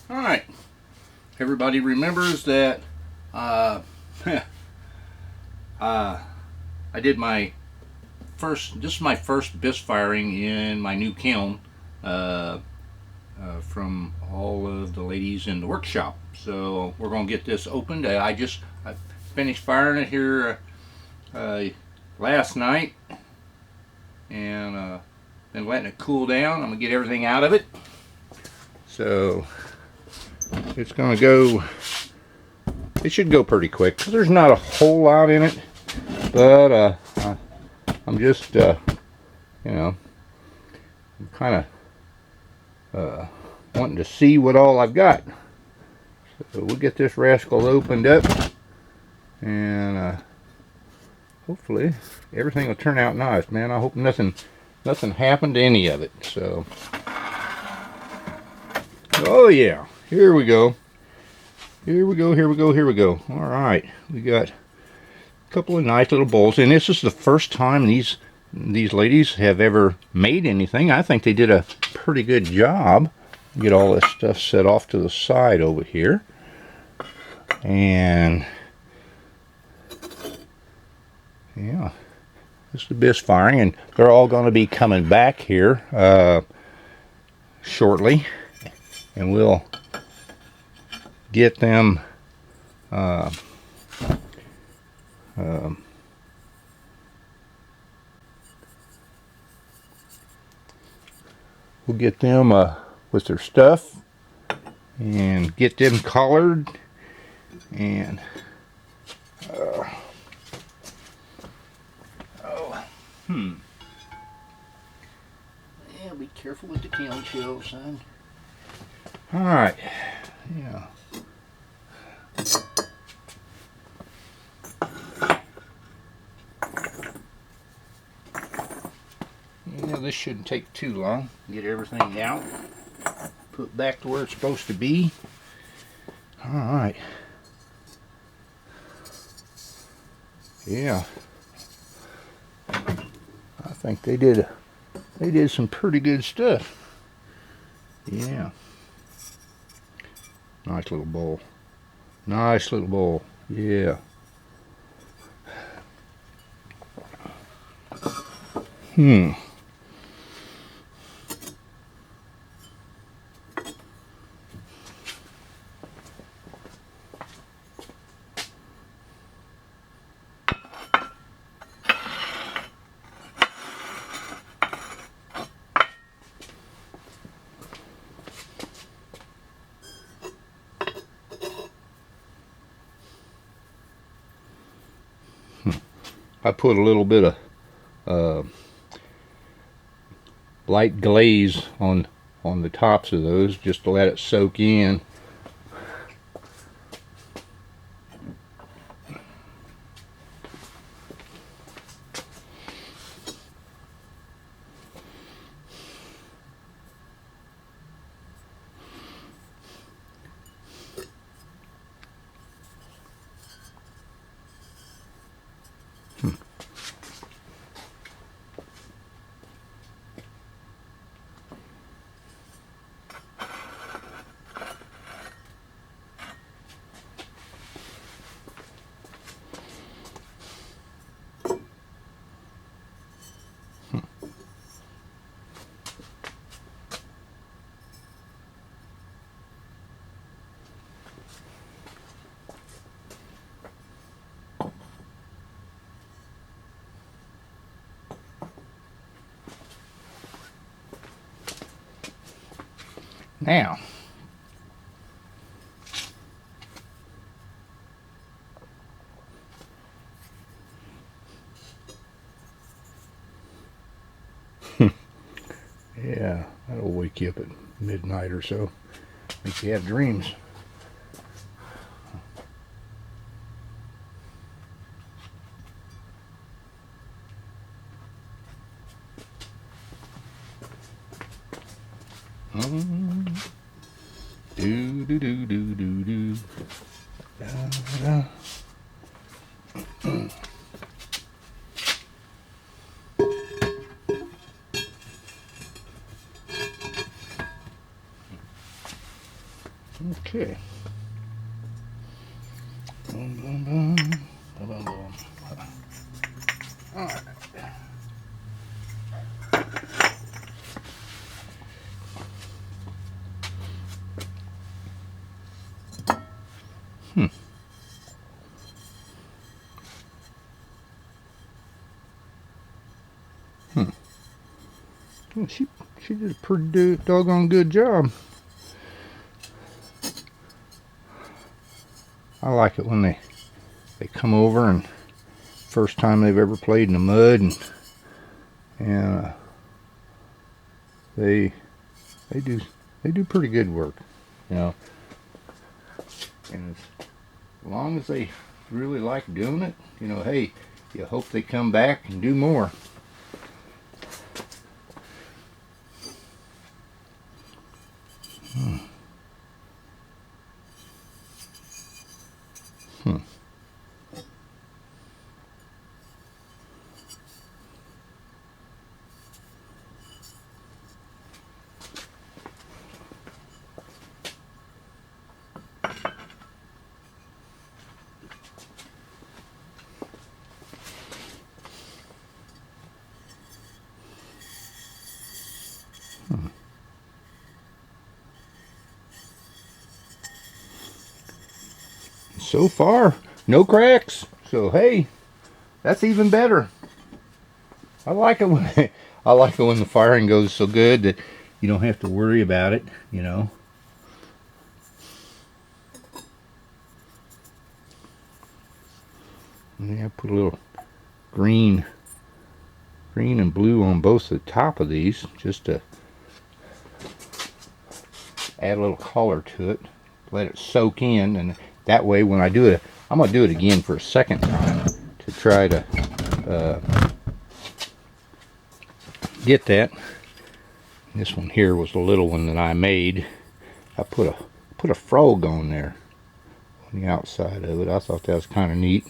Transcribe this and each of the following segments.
Alright, everybody remembers that I did my this is my first Bisk firing in my new kiln from all of the ladies in the workshop. So we're going to get this opened. I finished firing it here last night and been letting it cool down. I'm going to get everything out of it. So it's going to go, it should go pretty quick because there's not a whole lot in it, but I'm just, you know, I'm kind of wanting to see what all I've got. So we'll get this rascal opened up and hopefully everything will turn out nice, man. I hope nothing happened to any of it. So, oh yeah, here we go. Here we go. All right, we got a couple of nice little bowls, and this is the first time these ladies have ever made anything. I think they did a pretty good job. Get all this stuff set off to the side over here, and yeah, this is the Bisk firing, and they're all going to be coming back here shortly, and we'll get them with their stuff and get them colored and yeah, be careful with the kiln shell, son. All right, yeah. Yeah, this shouldn't take too long. Get everything out, put back to where it's supposed to be. All right. Yeah, I think they did some pretty good stuff. Yeah. Nice little bowl. Nice little bowl. Yeah. I put a little bit of light glaze on the tops of those just to let it soak in. Now, yeah, that'll wake you up at midnight or so, make you have dreams. Do do do do do do. Da, da. Okay. Boom, boom, boom. Boom, boom, boom. All right. Well, she did a pretty doggone good job. I like it when they come over and first time they've ever played in the mud, and they do pretty good work, you know. And as long as they really like doing it, you know, hey, you hope they come back and do more. So far, no cracks. So hey, that's even better. I like it when I like it when the firing goes so good that you don't have to worry about it, you know. Yeah, I put a little green and blue on both the top of these just to add a little color to it. Let it soak in, and that way when I do it, I'm going to do it again for a second time to try to get that. This one here was the little one that I made. I put a frog on there on the outside of it. I thought that was kind of neat.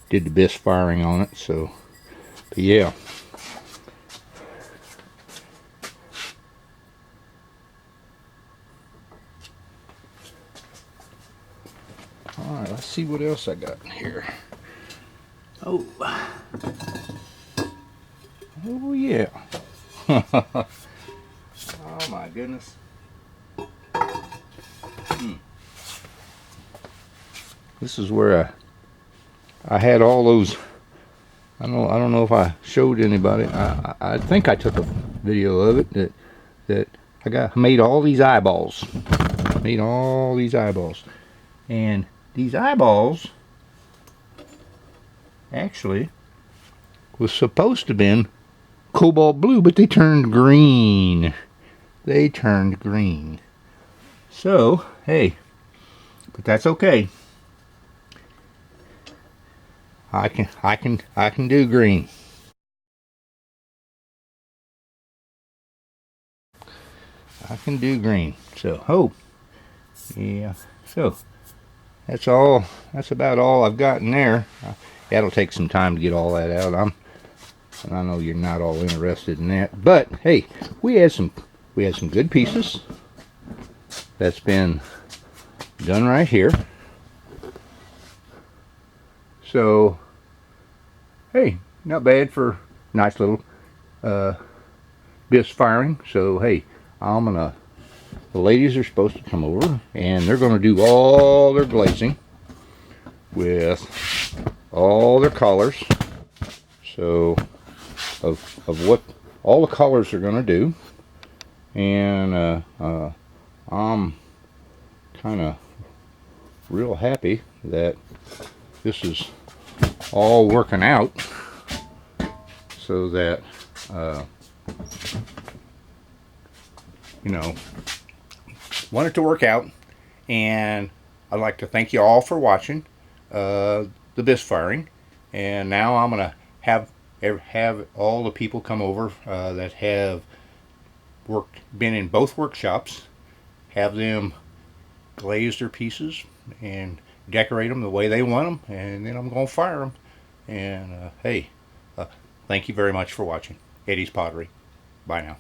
Did the Bisk firing on it, so but yeah. Alright, let's see what else I got in here. Oh yeah. Oh my goodness. This is where I had all those. I don't know if I showed anybody. I think I took a video of it that I made all these eyeballs. Made all these eyeballs, and these eyeballs actually was supposed to have been cobalt blue, but they turned green. They turned green. So hey, but that's okay. I can do green. I can do green. So oh yeah. So that's all. That's about all I've got in there. That'll take some time to get all that out. And I know you're not all interested in that, but hey, we had some good pieces. That's been done right here. So hey, not bad for nice little Bisk firing. So hey, the ladies are supposed to come over and they're going to do all their glazing with all their colors. So of what all the colors are going to do, and I'm kind of real happy that this is all working out so that you know, want it to work out. And I'd like to thank you all for watching the Bisk firing. And now I'm gonna have all the people come over that have been in both workshops, have them glaze their pieces and decorate them the way they want them, and then I'm gonna fire them. And hey, thank you very much for watching Eddie's Pottery. Bye now.